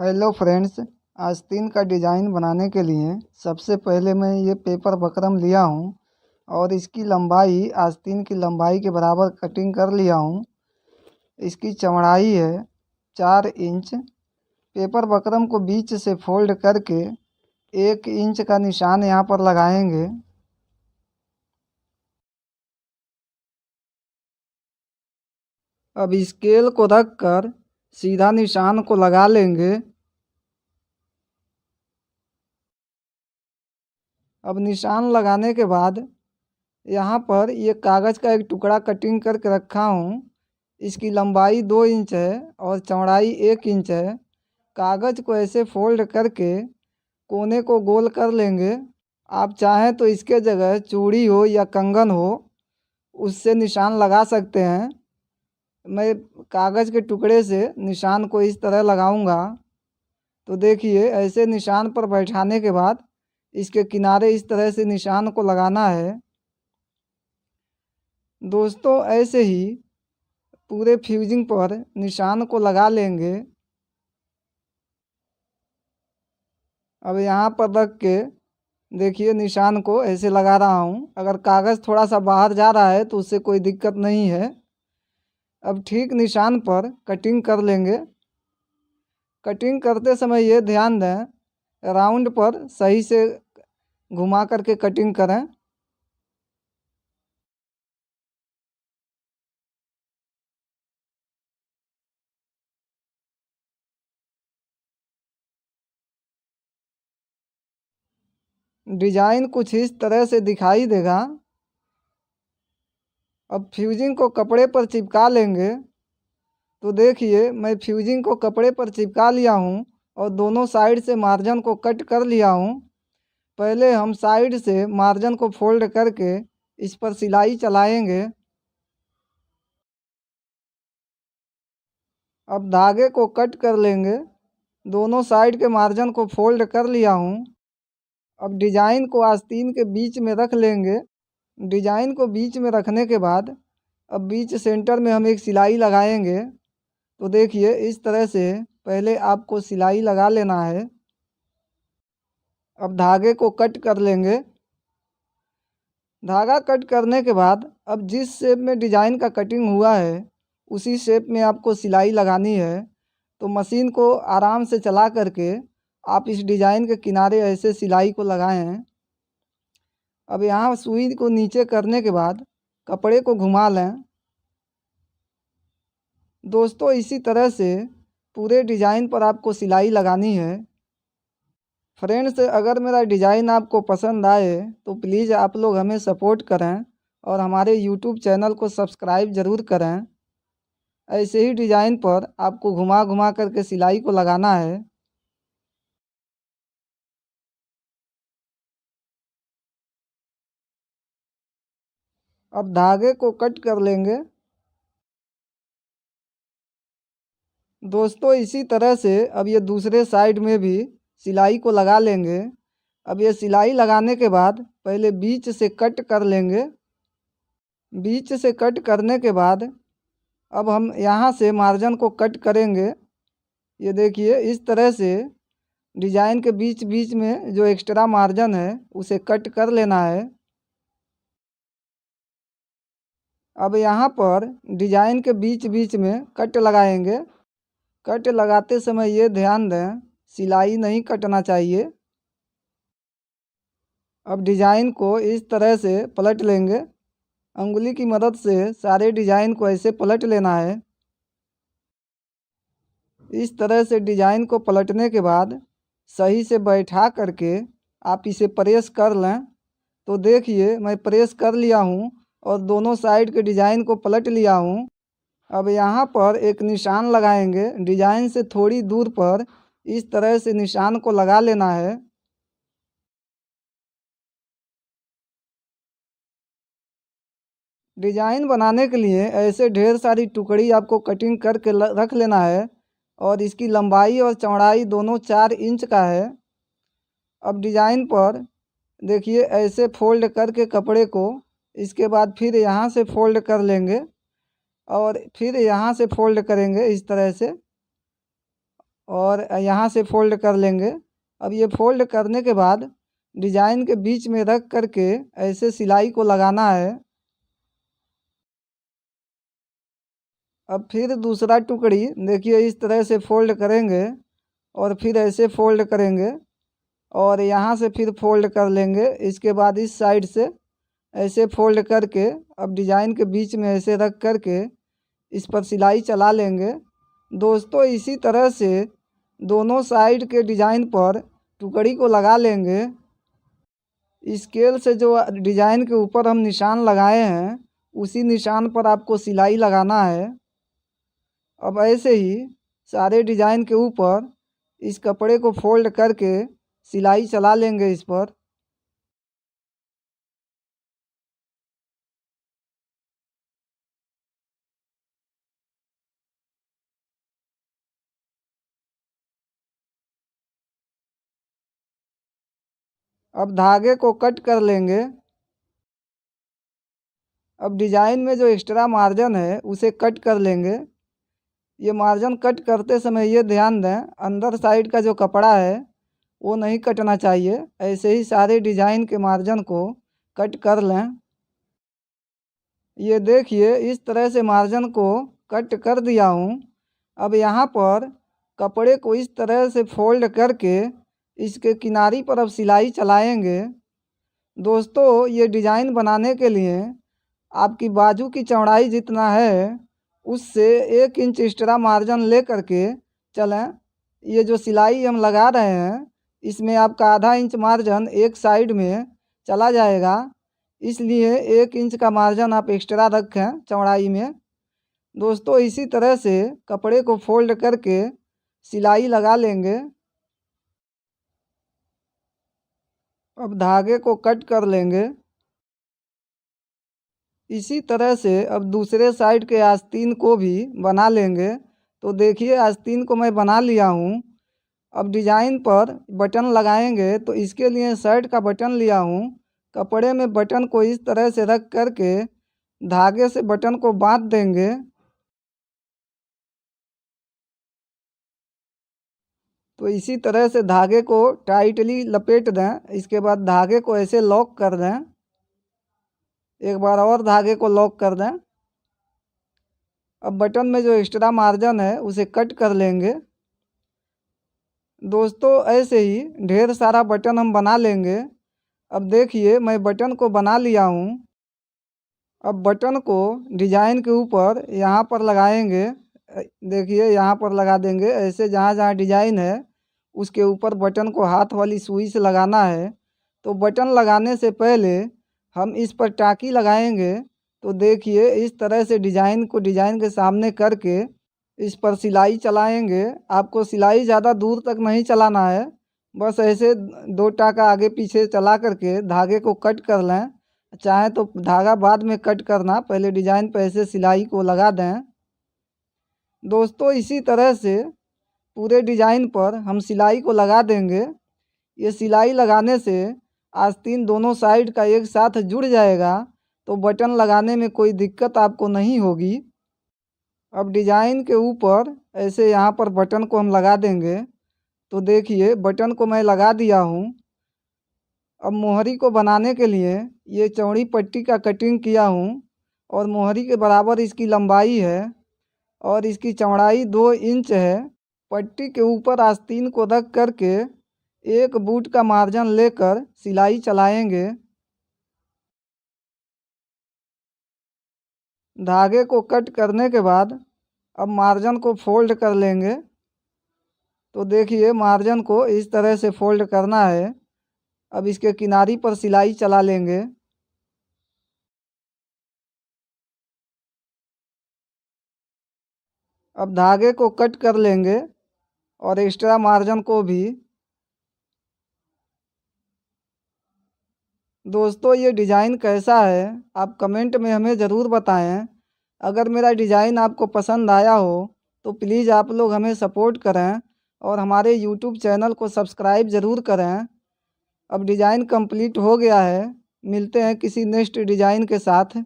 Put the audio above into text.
Hello friends. आस्तीन का design बनाने के लिए सबसे पहले मैं ये पेपर बकरम लिया हूँ और इसकी लंबाई आस्तीन की लंबाई के बराबर कटिंग कर लिया हूँ। इसकी चौड़ाई है 4 इंच। पेपर बकरम को बीच से फोल्ड करके 1 इंच का निशान यहाँ पर लगाएंगे। अब स्केल को रख कर सीधा निशान को लगा लेंगे। अब निशान लगाने के बाद यहाँ पर ये कागज़ का एक टुकड़ा कटिंग करके रखा हूँ। इसकी लंबाई 2 इंच है और चौड़ाई 1 इंच है। कागज़ को ऐसे फोल्ड करके कोने को गोल कर लेंगे। आप चाहें तो इसके जगह चूड़ी हो या कंगन हो उससे निशान लगा सकते हैं। मैं कागज़ के टुकड़े से निशान को इस तरह लगाऊंगा। तो देखिए, ऐसे निशान पर बैठाने के बाद इसके किनारे इस तरह से निशान को लगाना है। दोस्तों, ऐसे ही पूरे फ्यूजिंग पर निशान को लगा लेंगे। अब यहाँ पर रख के देखिए निशान को ऐसे लगा रहा हूँ। अगर कागज़ थोड़ा सा बाहर जा रहा है तो उससे कोई दिक्कत नहीं है। अब ठीक निशान पर कटिंग कर लेंगे। कटिंग करते समय ये ध्यान दें राउंड पर सही से घुमा करके कटिंग करें। डिजाइन कुछ इस तरह से दिखाई देगा। अब फ्यूजिंग को कपड़े पर चिपका लेंगे। तो देखिए, मैं फ्यूजिंग को कपड़े पर चिपका लिया हूँ और दोनों साइड से मार्जिन को कट कर लिया हूँ। पहले हम साइड से मार्जिन को फोल्ड करके इस पर सिलाई चलाएंगे। अब धागे को कट कर लेंगे। दोनों साइड के मार्जिन को फोल्ड कर लिया हूँ। अब डिजाइन को आस्तीन के बीच में रख लेंगे। डिजाइन को बीच में रखने के बाद अब बीच सेंटर में हम एक सिलाई लगाएंगे। तो देखिए, इस तरह से पहले आपको सिलाई लगा लेना है। अब धागे को कट कर लेंगे। धागा कट करने के बाद अब जिस शेप में डिजाइन का कटिंग हुआ है उसी शेप में आपको सिलाई लगानी है। तो मशीन को आराम से चला करके आप इस डिजाइन के किनारे ऐसे सिलाई को लगाएं। अब यहाँ सुई को नीचे करने के बाद कपड़े को घुमा लें। दोस्तों, इसी तरह से पूरे डिजाइन पर आपको सिलाई लगानी है। फ्रेंड्स, अगर मेरा डिज़ाइन आपको पसंद आए तो प्लीज़ आप लोग हमें सपोर्ट करें और हमारे यूट्यूब चैनल को सब्सक्राइब ज़रूर करें। ऐसे ही डिज़ाइन पर आपको घुमा घुमा करके सिलाई को लगाना है। अब धागे को कट कर लेंगे। दोस्तों, इसी तरह से अब ये दूसरे साइड में भी सिलाई को लगा लेंगे। अब ये सिलाई लगाने के बाद पहले बीच से कट कर लेंगे। बीच से कट करने के बाद अब हम यहाँ से मार्जिन को कट करेंगे। ये देखिए, इस तरह से डिजाइन के बीच बीच में जो एक्स्ट्रा मार्जिन है उसे कट कर लेना है। अब यहाँ पर डिजाइन के बीच बीच में कट लगाएंगे। कट लगाते समय ये ध्यान दें सिलाई नहीं कटना चाहिए। अब डिजाइन को इस तरह से पलट लेंगे। अंगुली की मदद से सारे डिजाइन को ऐसे पलट लेना है। इस तरह से डिजाइन को पलटने के बाद सही से बैठा करके आप इसे प्रेस कर लें। तो देखिए, मैं प्रेस कर लिया हूँ और दोनों साइड के डिजाइन को पलट लिया हूँ। अब यहाँ पर एक निशान लगाएंगे। डिजाइन से थोड़ी दूर पर इस तरह से निशान को लगा लेना है। डिजाइन बनाने के लिए ऐसे ढेर सारी टुकड़ी आपको कटिंग करके रख लेना है और इसकी लंबाई और चौड़ाई दोनों 4 इंच का है। अब डिजाइन पर देखिए ऐसे फोल्ड करके कपड़े को इसके बाद फिर यहाँ से फोल्ड कर लेंगे और फिर यहाँ से फोल्ड करेंगे इस तरह से। और यहाँ से फ़ोल्ड कर लेंगे। अब ये फ़ोल्ड करने के बाद डिज़ाइन के बीच में रख कर के ऐसे सिलाई को लगाना है। अब फिर दूसरा टुकड़ी देखिए इस तरह से फ़ोल्ड करेंगे और फिर ऐसे फ़ोल्ड करेंगे और यहाँ से फिर फ़ोल्ड कर लेंगे। इसके बाद इस साइड से ऐसे फ़ोल्ड करके अब डिज़ाइन के बीच में ऐसे रख कर के इस पर सिलाई चला लेंगे। दोस्तों इसी तरह से दोनों साइड के डिज़ाइन पर टुकड़ी को लगा लेंगे। स्केल से जो डिज़ाइन के ऊपर हम निशान लगाए हैं उसी निशान पर आपको सिलाई लगाना है। अब ऐसे ही सारे डिज़ाइन के ऊपर इस कपड़े को फ़ोल्ड करके सिलाई चला लेंगे इस पर। अब धागे को कट कर लेंगे। अब डिज़ाइन में जो एक्स्ट्रा मार्जिन है उसे कट कर लेंगे। ये मार्जिन कट करते समय ये ध्यान दें अंदर साइड का जो कपड़ा है वो नहीं कटना चाहिए। ऐसे ही सारे डिज़ाइन के मार्जिन को कट कर लें। ये देखिए इस तरह से मार्जिन को कट कर दिया हूँ। अब यहाँ पर कपड़े को इस तरह से फ़ोल्ड करके इसके किनारी पर अब सिलाई चलाएंगे। दोस्तों ये डिज़ाइन बनाने के लिए आपकी बाजू की चौड़ाई जितना है उससे 1 इंच एक्स्ट्रा मार्जिन ले करके चलें। ये जो सिलाई हम लगा रहे हैं इसमें आपका आधा इंच मार्जिन एक साइड में चला जाएगा, इसलिए 1 इंच का मार्जिन आप एक्स्ट्रा रखें चौड़ाई में। दोस्तों इसी तरह से कपड़े को फ़ोल्ड करके सिलाई लगा लेंगे। अब धागे को कट कर लेंगे। इसी तरह से अब दूसरे साइड के आस्तीन को भी बना लेंगे। तो देखिए आस्तीन को मैं बना लिया हूँ। अब डिज़ाइन पर बटन लगाएंगे तो इसके लिए शर्ट का बटन लिया हूँ। कपड़े में बटन को इस तरह से रख कर के धागे से बटन को बांध देंगे। तो इसी तरह से धागे को टाइटली लपेट दें। इसके बाद धागे को ऐसे लॉक कर दें। एक बार और धागे को लॉक कर दें। अब बटन में जो एक्स्ट्रा मार्जिन है उसे कट कर लेंगे। दोस्तों ऐसे ही ढेर सारा बटन हम बना लेंगे। अब देखिए मैं बटन को बना लिया हूँ। अब बटन को डिज़ाइन के ऊपर यहाँ पर लगाएंगे। देखिए यहाँ पर लगा देंगे। ऐसे जहाँ जहाँ डिज़ाइन है उसके ऊपर बटन को हाथ वाली सुई से लगाना है। तो बटन लगाने से पहले हम इस पर टाँकी लगाएंगे। तो देखिए इस तरह से डिज़ाइन को डिज़ाइन के सामने करके इस पर सिलाई चलाएंगे। आपको सिलाई ज़्यादा दूर तक नहीं चलाना है, बस ऐसे 2 टाँका आगे पीछे चला करके धागे को कट कर लें। चाहे तो धागा बाद में कट करना, पहले डिज़ाइन पर ऐसे सिलाई को लगा दें। दोस्तों इसी तरह से पूरे डिज़ाइन पर हम सिलाई को लगा देंगे। ये सिलाई लगाने से आस्तीन दोनों साइड का एक साथ जुड़ जाएगा, तो बटन लगाने में कोई दिक्कत आपको नहीं होगी। अब डिज़ाइन के ऊपर ऐसे यहाँ पर बटन को हम लगा देंगे। तो देखिए बटन को मैं लगा दिया हूँ। अब मोहरी को बनाने के लिए ये चौड़ी पट्टी का कटिंग किया हूँ और मोहरी के बराबर इसकी लंबाई है और इसकी चौड़ाई 2 इंच है। पट्टी के ऊपर आस्तीन को रख करके 1 बूट का मार्जिन लेकर सिलाई चलाएंगे। धागे को कट करने के बाद अब मार्जिन को फ़ोल्ड कर लेंगे। तो देखिए मार्जिन को इस तरह से फ़ोल्ड करना है। अब इसके किनारी पर सिलाई चला लेंगे। अब धागे को कट कर लेंगे और एक्स्ट्रा मार्जिन को भी। दोस्तों ये डिज़ाइन कैसा है आप कमेंट में हमें ज़रूर बताएं। अगर मेरा डिज़ाइन आपको पसंद आया हो तो प्लीज़ आप लोग हमें सपोर्ट करें और हमारे यूट्यूब चैनल को सब्सक्राइब ज़रूर करें। अब डिज़ाइन कंप्लीट हो गया है। मिलते हैं किसी नेक्स्ट डिज़ाइन के साथ।